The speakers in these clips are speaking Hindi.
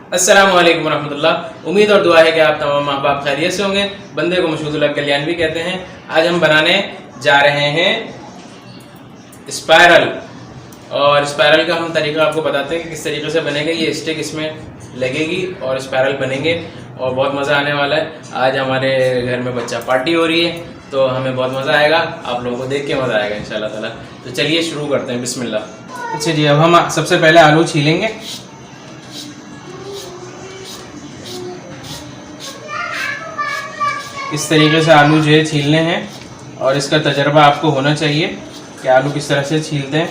अस्सलाम वालेकुम वरहमतुल्लाह। उम्मीद और दुआ है कि आप तमाम माँ बाप खैरियत से होंगे। बंदे को मशहूदुल्लाह कल्याण भी कहते हैं। आज हम बनाने जा रहे हैं स्पायरल, और स्पायरल का हम तरीका आपको बताते हैं कि किस तरीके से बनेगा। ये स्टिक इसमें लगेगी और स्पायरल बनेंगे और बहुत मज़ा आने वाला है। आज हमारे घर में बच्चा पार्टी हो रही है तो हमें बहुत मज़ा आएगा, आप लोगों को देख के मज़ा आएगा इंशाल्लाह ताला। तो चलिए शुरू करते हैं, बिस्मिल्लाह। अच्छा जी, अब हम सबसे पहले आलू छीलेंगे। इस तरीके से आलू जो है छीलने हैं और इसका तजर्बा आपको होना चाहिए कि आलू किस तरह से छीलते हैं,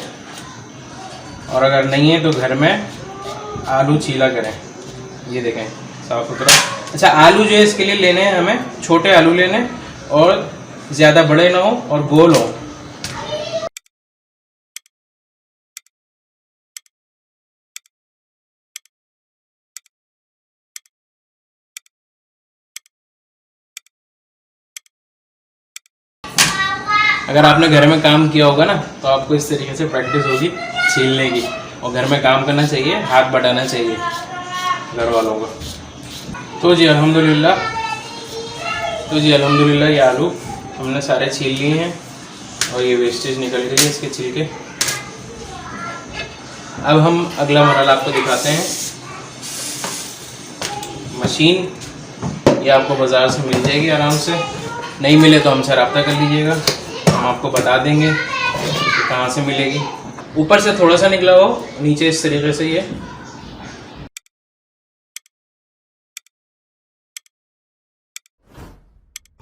और अगर नहीं है तो घर में आलू छीला करें। ये देखें साफ सुथरा। अच्छा, आलू जो है इसके लिए लेने हैं हमें छोटे आलू लेने हैं और ज़्यादा बड़े ना हो और गोल हो। अगर आपने घर में काम किया होगा ना तो आपको इस तरीके से प्रैक्टिस होगी छीलने की, और घर में काम करना चाहिए, हाथ बटाना चाहिए घर वालों को। तो जी अल्हम्दुलिल्लाह ये आलू हमने सारे छील लिए हैं और ये वेस्टेज निकल गई है इसके छिलके। अब हम अगला मरहला आपको दिखाते हैं। मशीन ये आपको बाज़ार से मिल जाएगी आराम से, नहीं मिले तो हमसे रब्ता कर लीजिएगा, हम आपको बता देंगे कि कहाँ से मिलेगी। ऊपर से थोड़ा सा निकला हो, नीचे इस तरीके से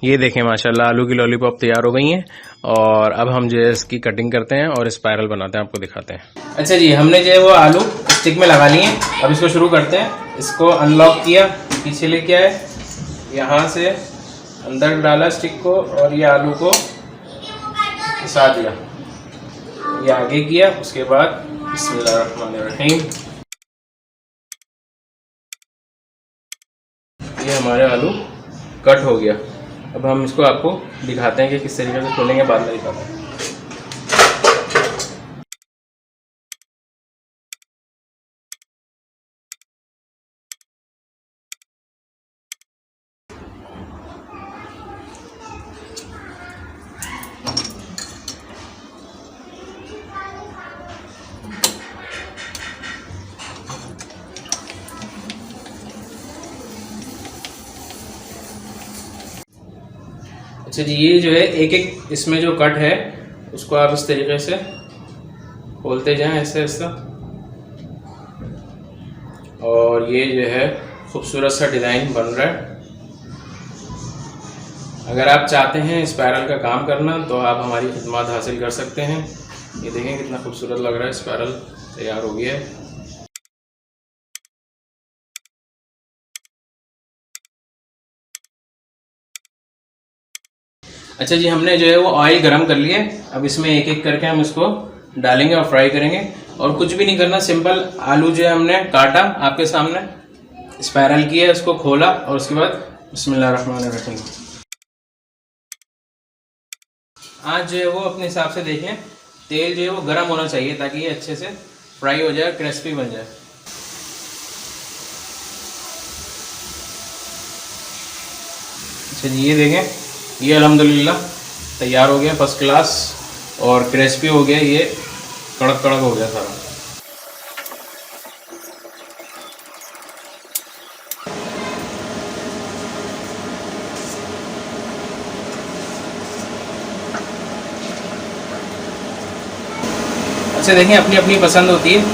ये देखें माशाल्लाह आलू की लॉलीपॉप तैयार हो गई हैं। और अब हम जो है इसकी कटिंग करते हैं और स्पायरल बनाते हैं, आपको दिखाते हैं। अच्छा जी, हमने जो है वो आलू स्टिक में लगा लिए। अब इसको शुरू करते हैं। इसको अनलॉक किया, पीछे लेके आए, यहाँ से अंदर डाला स्टिक को और ये आलू को फंसा दिया, ये आगे किया। उसके बाद बिस्मिल्लाहिर्रहमानिर्रहीम, ये हमारे आलू कट हो गया। अब हम इसको आपको दिखाते हैं कि किस तरीके से खोलेंगे, बाद में दिखाते हैं। अच्छा जी, ये जो है एक एक इसमें जो कट है उसको आप इस तरीके से खोलते जाएं ऐसे ऐसा, और ये जो है खूबसूरत सा डिज़ाइन बन रहा है। अगर आप चाहते हैं स्पायरल का काम करना तो आप हमारी खिदमत हासिल कर सकते हैं। ये देखें कितना खूबसूरत लग रहा है, स्पायरल तैयार हो गया है। अच्छा जी, हमने जो है वो ऑयल गरम कर लिया। अब इसमें एक एक करके हम इसको डालेंगे और फ्राई करेंगे, और कुछ भी नहीं करना, सिंपल आलू जो है हमने काटा आपके सामने, स्पायरल किया, इसको खोला और उसके बाद बिस्मिल्लाहिर्रहमानिर्रहीम। आज जो है वो अपने हिसाब से देखें, तेल जो है वो गर्म होना चाहिए ताकि ये अच्छे से फ्राई हो जाए, क्रिस्पी बन जाए। अच्छा जी, ये देखें, ये अल्हम्दुलिल्लाह तैयार हो गया फर्स्ट क्लास, और क्रिस्पी हो गया, ये कड़क कड़क हो गया सारा। अच्छा देखें, अपनी अपनी पसंद होती है।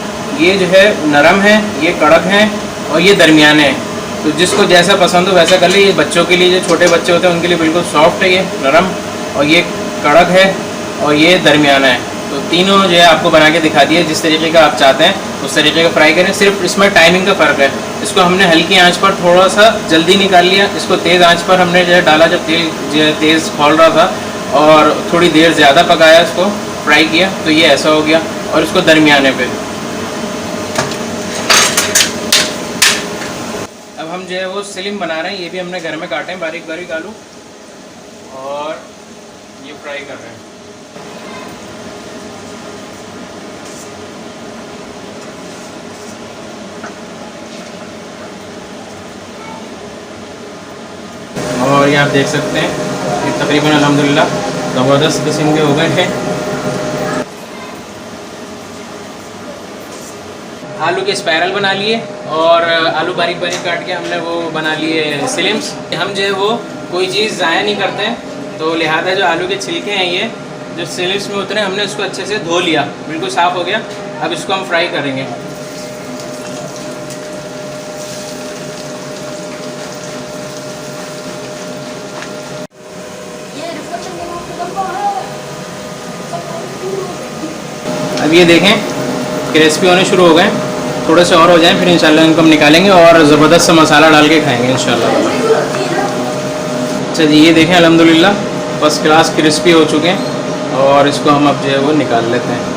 ये जो है नरम है, ये कड़क है, और ये दरमियाने हैं। तो जिसको जैसा पसंद हो वैसा कर लीजिए। ये बच्चों के लिए, जो छोटे बच्चे होते हैं उनके लिए बिल्कुल सॉफ्ट है, ये नरम, और ये कड़क है, और ये दरमियाना है। तो तीनों जो है आपको बना के दिखा दिए। जिस तरीके का आप चाहते हैं उस तरीके का फ्राई करें, सिर्फ इसमें टाइमिंग का फ़र्क है। इसको हमने हल्की आंच पर थोड़ा सा जल्दी निकाल लिया, इसको तेज़ आंच पर हमने जो है डाला जब तेल जो है तेज़ खौल रहा था, और थोड़ी देर ज़्यादा पकाया, इसको फ्राई किया, तो ये ऐसा हो गया। और इसको दरमियाने पे अब हम जो है वो स्लिम बना रहे हैं। ये भी हमने घर में काटे हैं बारीक बारीक आलू, और ये फ्राई कर रहे हैं। आप देख सकते हैं ये तकरीबन अल्हम्दुलिल्लाह ज़बरदस्त किस्म के हो गए हैं। आलू के स्पायरल बना लिए और आलू बारीक बारीक काट के हमने वो बना लिए स्लिम्स। हम जो है वो कोई चीज़ ज़ाया नहीं करते हैं, तो लिहाजा जो आलू के छिलके हैं ये जो स्लिम्स में उतरे हमने उसको अच्छे से धो लिया, बिल्कुल साफ़ हो गया। अब इसको हम फ्राई करेंगे। अब ये देखें क्रिस्पी होने शुरू हो गए, थोड़े से और हो जाएं फिर इंशाल्लाह इनको हम निकालेंगे और ज़बरदस्त सा मसाला डाल के खाएंगे इंशाल्लाह। अच्छा जी, ये देखें अल्हम्दुलिल्लाह फर्स्ट क्लास क्रिस्पी हो चुके हैं और इसको हम अब जो है वो निकाल लेते हैं।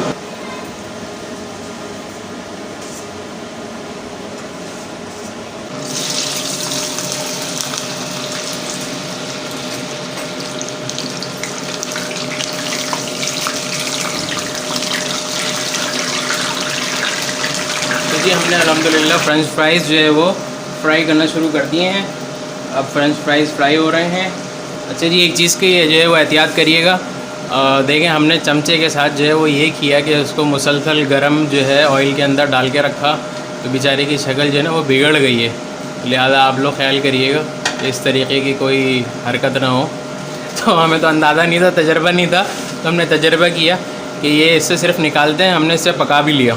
जी हमने अल्हम्दुलिल्लाह फ्रेंच फ्राइज़ जो है वो फ्राई करना शुरू कर दिए हैं। अब फ्रेंच फ्राइज़ फ्राई हो रहे हैं। अच्छा जी, एक चीज़ की जो है वो एहतियात करिएगा। देखें हमने चमचे के साथ जो है वो ये किया कि उसको मुसलसल गरम जो है ऑयल के अंदर डाल के रखा, तो बेचारे की शक्ल जो है ना वो बिगड़ गई है। लिहाजा आप लोग ख्याल करिएगा इस तरीके की कोई हरकत ना हो। तो हमें तो अंदाज़ा नहीं था, तजर्बा नहीं था, तो हमने तजर्बा किया कि ये इससे सिर्फ निकालते हैं। हमने इसे पका भी लिया।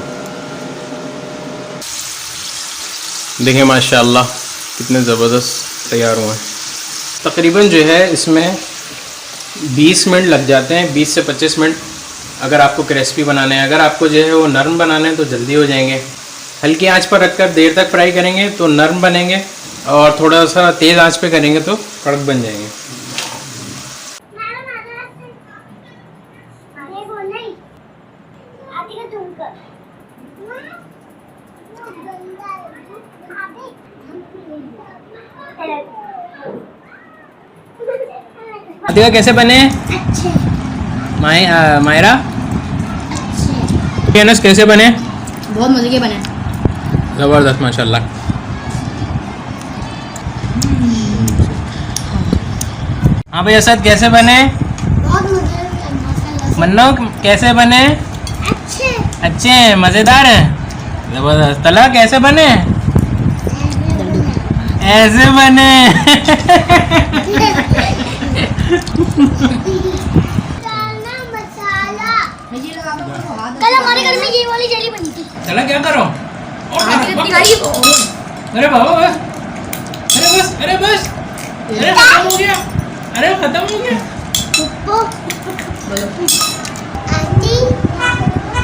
देखें माशाल्लाह कितने ज़बरदस्त तैयार हुए हैं। तकरीबन जो है इसमें 20 मिनट लग जाते हैं, 20 से 25 मिनट अगर आपको क्रिस्पी बनाने हैं। अगर आपको जो है वो नरम बनाने हैं तो जल्दी हो जाएंगे। हल्की आंच पर रखकर देर तक फ्राई करेंगे तो नरम बनेंगे और थोड़ा सा तेज़ आंच पे करेंगे तो कड़क बन जाएंगे। देखा कैसे बने? अच्छे। मायरा अच्छे। कैसे बने? बहुत मजे के बने, ज़बरदस्त माशाल्लाह। हाँ भाई असद कैसे बने? बहुत मजे। मन्नो कैसे बने? अच्छे अच्छे हैं, मज़ेदार हैं, ज़बरदस्त। तला कैसे बने? ऐसे बने। कल हमारे घर में ये वाली जेली बनी थी। चला क्या करो? अरे बाबा बस, अरे बस, अरे खत्म हो गया, अरे खत्म हो गया।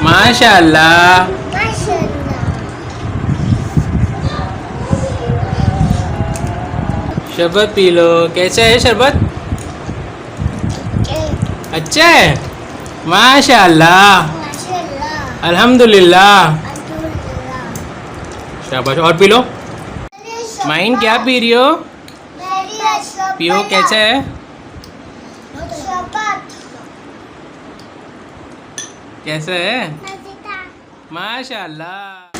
माशाल्लाह शरबत पी लो। कैसा है शरबत? अच्छा है, माशाल्लाह अल्हम्दुलिल्लाह। शाबाश, और पी लो। माइन क्या पी रही हो? पियो। कैसा है? कैसा है? माशाल्लाह।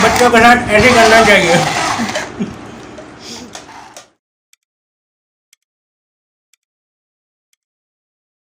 बच्चों के साथ ऐसे करना चाहिए।